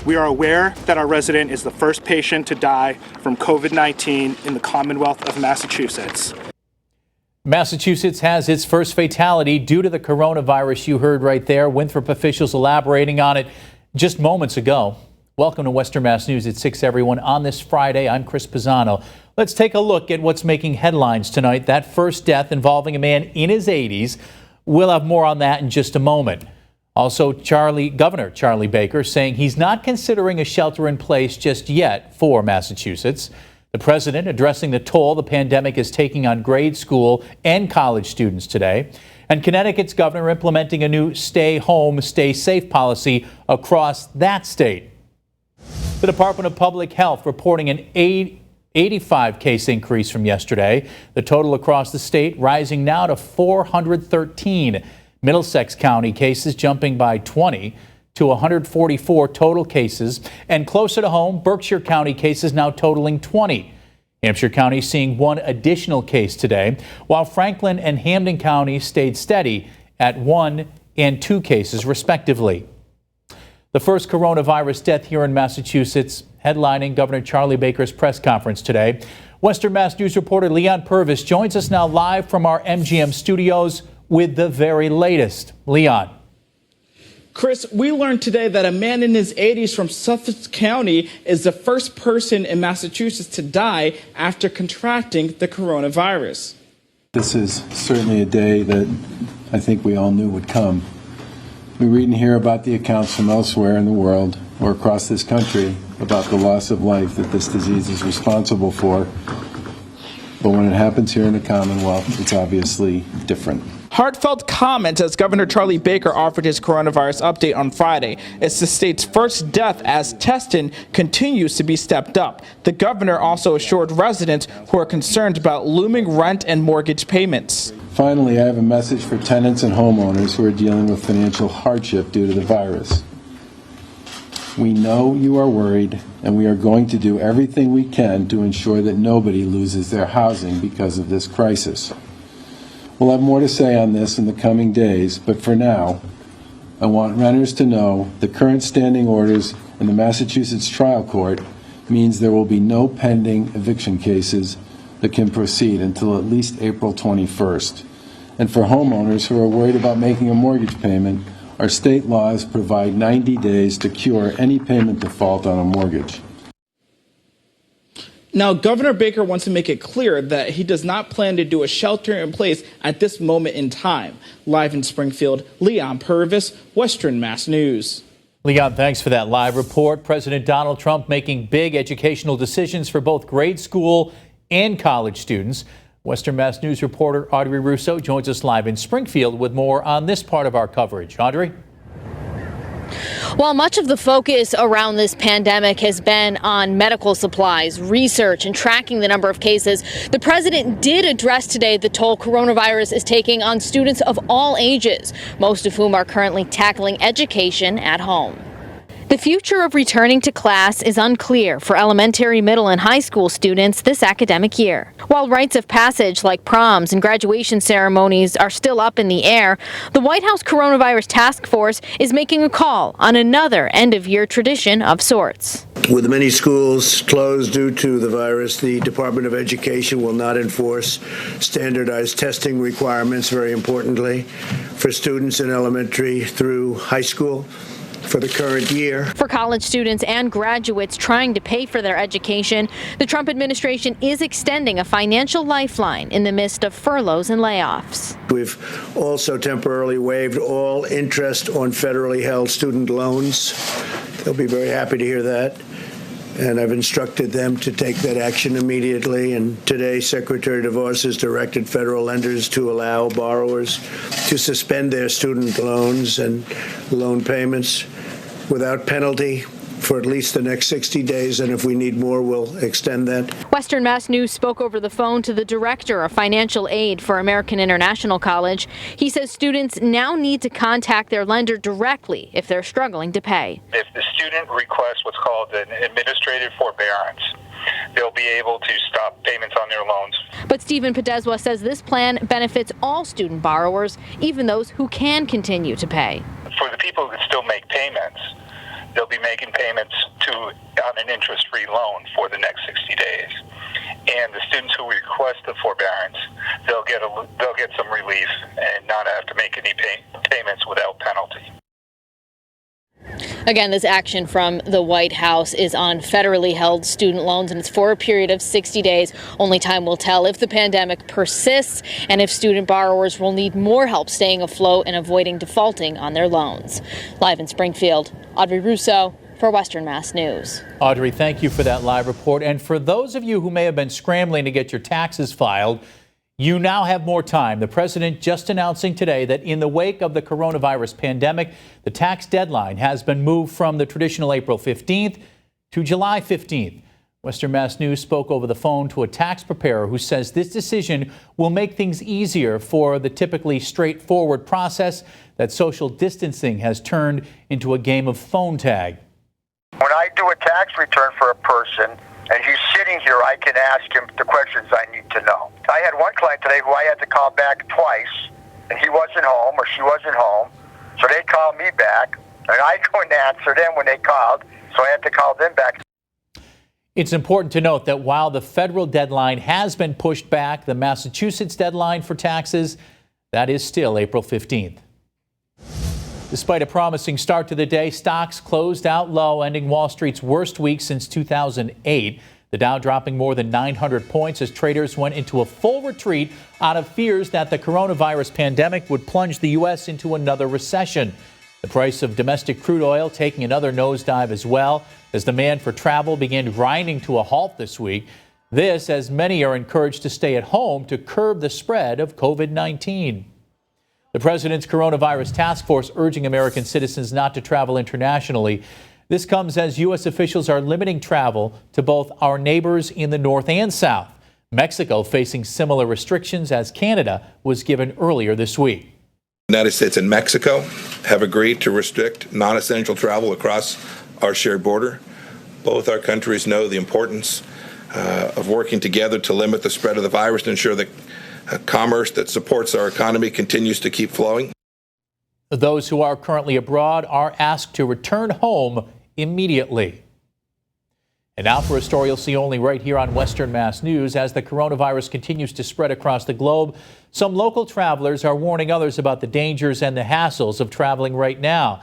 We are aware that our resident is the first patient to die from COVID-19 in the Commonwealth of Massachusetts. Massachusetts has its first fatality due to the coronavirus. You heard right there. Winthrop officials elaborating on it just moments ago. Welcome to Western Mass News at 6, everyone. On this Friday, I'm Chris Pisano. Let's take a look at what's making headlines tonight. That first death involving a man in his 80s. We'll have more on that in just a moment. Also, Governor Charlie Baker saying he's not considering a shelter in place just yet for Massachusetts. The president addressing the toll the pandemic is taking on grade school and college students today. And Connecticut's governor implementing a new stay home, stay safe policy across that state. The Department of Public Health reporting an 85 case increase from yesterday. The total across the state rising now to 413. Middlesex County cases jumping by 20 to 144 total cases. And closer to home, Berkshire County cases now totaling 20. Hampshire County seeing one additional case today, while Franklin and Hampden counties stayed steady at 1 and 2 cases respectively. The first coronavirus death here in Massachusetts, headlining Governor Charlie Baker's press conference today. Western Mass News reporter Leon Purvis joins us now live from our MGM studios with the very latest. Leon. Chris, we learned today that a man in his 80s from Suffolk County is the first person in Massachusetts to die after contracting the coronavirus. This is certainly a day that I think we all knew would come. We read and hear about the accounts from elsewhere in the world or across this country about the loss of life that this disease is responsible for. But when it happens here in the Commonwealth, it's obviously different. Heartfelt comments as Governor Charlie Baker offered his coronavirus update on Friday. It's the state's first death as testing continues to be stepped up. The governor also assured residents who are concerned about looming rent and mortgage payments. Finally, I have a message for tenants and homeowners who are dealing with financial hardship due to the virus. We know you are worried, and we are going to do everything we can to ensure that nobody loses their housing because of this crisis. We'll have more to say on this in the coming days, but for now, I want renters to know the current standing orders in the Massachusetts trial court means there will be no pending eviction cases that can proceed until at least April 21st. And for homeowners who are worried about making a mortgage payment, our state laws provide 90 days to cure any payment default on a mortgage. Now, Governor Baker wants to make it clear that he does not plan to do a shelter in place at this moment in time. Live in Springfield, Leon Purvis, Western Mass News. Leon, thanks for that live report. President Donald Trump making big educational decisions for both grade school and college students. Western Mass News reporter Audrey Russo joins us live in Springfield with more on this part of our coverage. Audrey? While much of the focus around this pandemic has been on medical supplies, research, and tracking the number of cases, the president did address today the toll coronavirus is taking on students of all ages, most of whom are currently tackling education at home. The future of returning to class is unclear for elementary, middle, and high school students this academic year. While rites of passage like proms and graduation ceremonies are still up in the air, the White House Coronavirus Task Force is making a call on another end-of-year tradition of sorts. With many schools closed due to the virus, the Department of Education will not enforce standardized testing requirements, very importantly, for students in elementary through high school for the current year. For college students and graduates trying to pay for their education, the Trump administration is extending a financial lifeline in the midst of furloughs and layoffs. We've also temporarily waived all interest on federally held student loans. They'll be very happy to hear that. And I've instructed them to take that action immediately. And today, Secretary DeVos has directed federal lenders to allow borrowers to suspend their student loans and loan payments without penalty for at least the next 60 days, and if we need more, we'll extend that. Western Mass News spoke over the phone to the director of financial aid for American International College. He says students now need to contact their lender directly if they're struggling to pay. If the student requests what's called an administrative forbearance, they'll be able to stop payments on their loans. But Stephen Podeswa says this plan benefits all student borrowers, even those who can continue to pay. For the people that still make payments, they'll be making payments on an interest-free loan for the next 60 days. And the students who request the forbearance, they'll get some relief and not have to make any payments without penalty. Again, this action from the White House is on federally held student loans, and it's for a period of 60 days. Only time will tell if the pandemic persists and if student borrowers will need more help staying afloat and avoiding defaulting on their loans. Live in Springfield, Audrey Russo for Western Mass News. Audrey, thank you for that live report. And for those of you who may have been scrambling to get your taxes filed, you now have more time. The president just announcing today that in the wake of the coronavirus pandemic, the tax deadline has been moved from the traditional April 15th to July 15th. Western Mass News spoke over the phone to a tax preparer who says this decision will make things easier for the typically straightforward process that social distancing has turned into a game of phone tag. When I do a tax return for a person, and he's sitting here, I can ask him the questions I need to know. I had one client today who I had to call back twice, and he wasn't home or she wasn't home, so they called me back, and I couldn't answer them when they called, so I had to call them back. It's important to note that while the federal deadline has been pushed back, the Massachusetts deadline for taxes, that is still April 15th. Despite a promising start to the day, stocks closed out low, ending Wall Street's worst week since 2008. The Dow dropping more than 900 points as traders went into a full retreat out of fears that the coronavirus pandemic would plunge the U.S. into another recession. The price of domestic crude oil taking another nosedive as well as demand for travel began grinding to a halt this week. This as many are encouraged to stay at home to curb the spread of COVID-19. The president's coronavirus task force urging American citizens not to travel internationally. This comes as U.S. officials are limiting travel to both our neighbors in the north and south. Mexico facing similar restrictions as Canada was given earlier this week. The United States and Mexico have agreed to restrict non-essential travel across our shared border. Both our countries know the importance of working together to limit the spread of the virus and ensure that commerce that supports our economy continues to keep flowing. Those who are currently abroad are asked to return home immediately. And now for a story you'll see only right here on Western Mass News. As the coronavirus continues to spread across the globe, some local travelers are warning others about the dangers and the hassles of traveling right now.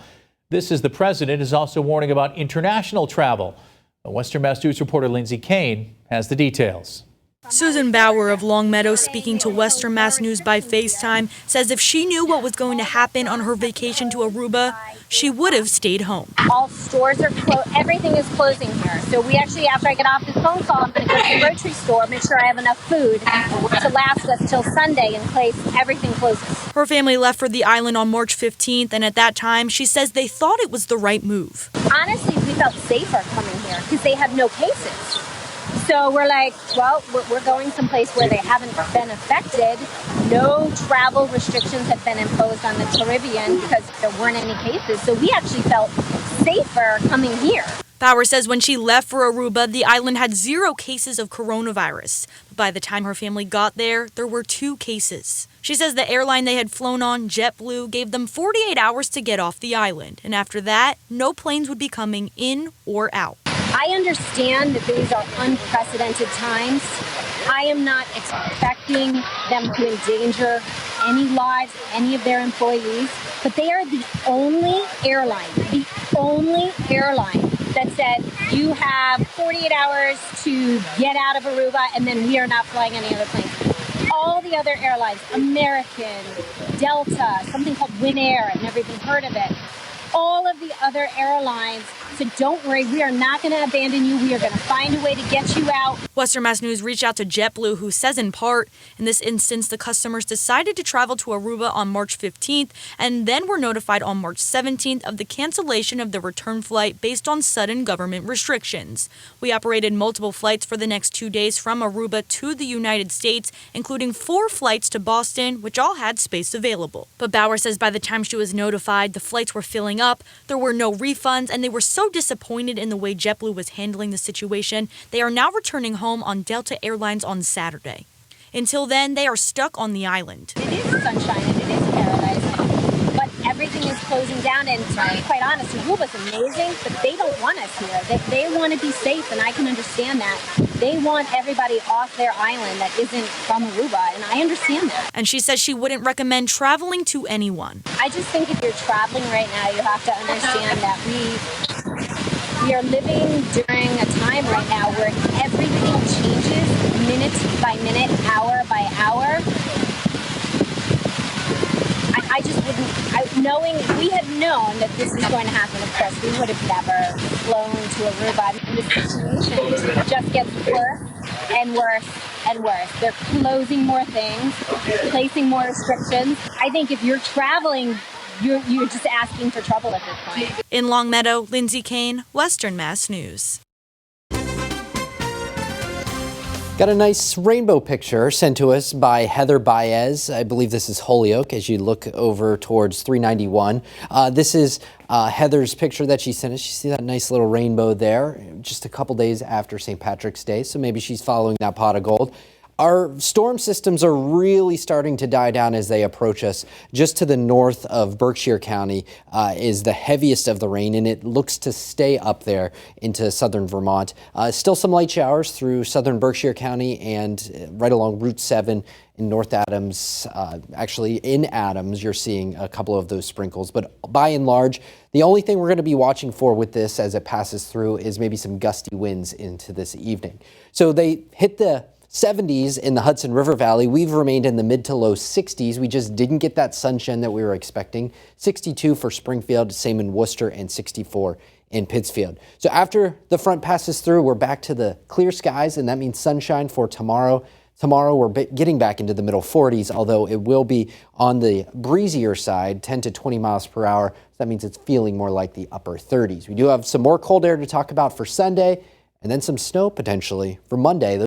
This is the president is also warning about international travel. Western Mass News reporter Lindsay Kane has the details. Susan BAUER of Longmeadow, speaking to Western Mass News by FaceTime, says if she knew what was going to happen on her vacation to Aruba, she would have stayed home. All stores are closed. Everything is closing here. So we actually, after I get off this phone call, I'm going to go to the grocery store, make sure I have enough food to last us till Sunday in case everything closes. Her family left for the island on March 15th, and at that time, she says they thought it was the right move. Honestly, we felt safer coming here because they have no cases. So we're like, well, we're going someplace where they haven't been affected. No travel restrictions have been imposed on the Caribbean because there weren't any cases. So we actually felt safer coming here. BAUER says when she left for Aruba, the island had 0 cases of coronavirus. But by the time her family got there were 2 cases. She says the airline they had flown on, JetBlue, gave them 48 hours to get off the island. And after that, no planes would be coming in or out. I understand that these are unprecedented times. I am not expecting them to endanger any lives, any of their employees, but they are the only airline that said you have 48 hours to get out of Aruba and then we are not flying any other planes. All the other airlines, American, Delta, something called Winair, I've never even heard of it. All of the other airlines said, don't worry, we are not going to abandon you. We are going to find a way to get you out. Western Mass News reached out to JetBlue, who says in part, in this instance, the customers decided to travel to Aruba on March 15th and then were notified on March 17th of the cancellation of the return flight based on sudden government restrictions. We operated multiple flights for the next 2 days from Aruba to the United States, including 4 flights to Boston, which all had space available. But BAUER says by the time she was notified, the flights were filling up, there were no refunds, and they were so disappointed in the way JetBlue was handling the situation, they are now returning home on Delta Airlines on Saturday. Until then, they are stuck on the island. It is sunshine and it is paradise, but everything is closing down. And to be quite honest, Aruba's amazing, but they don't want us here. They want to be safe, and I can understand that. They want everybody off their island that isn't from Aruba, and I understand that. And she says she wouldn't recommend traveling to anyone. I just think if you're traveling right now, you have to understand that we are living during a time right now where everything changes minute by minute, hour by hour. I just wouldn't, knowing, if we had known that this is going to happen, of course, we would have never flown to Aruba. And the situation just gets worse and worse and worse. They're closing more things, placing more restrictions. I think if you're traveling, you're just asking for trouble at this point. In Longmeadow, Lindsay Kane, Western Mass News. Got a nice rainbow picture sent to us by Heather Baez. I believe this is Holyoke as you look over towards 391. This is Heather's picture that she sent us. You see that nice little rainbow there just a couple days after St. Patrick's Day, so maybe she's following that pot of gold. Our storm systems are really starting to die down as they approach us. Just to the north of Berkshire County is the heaviest of the rain, and it looks to stay up there into southern Vermont. Still some light showers through southern Berkshire County and right along Route 7 in North Adams. Actually, in Adams, you're seeing a couple of those sprinkles. But by and large, the only thing we're going to be watching for with this as it passes through is maybe some gusty winds into this evening. So they hit the 70s in the Hudson River Valley. We've remained in the mid to low 60s. We just didn't get that sunshine that we were expecting. 62 for Springfield, same in Worcester, and 64 in Pittsfield. So after the front passes through, we're back to the clear skies, and that means sunshine for tomorrow. Tomorrow, we're getting back into the middle 40s, although it will be on the breezier side, 10 to 20 miles per hour. So that means it's feeling more like the upper 30s. We do have some more cold air to talk about for Sunday, and then some snow potentially for Monday.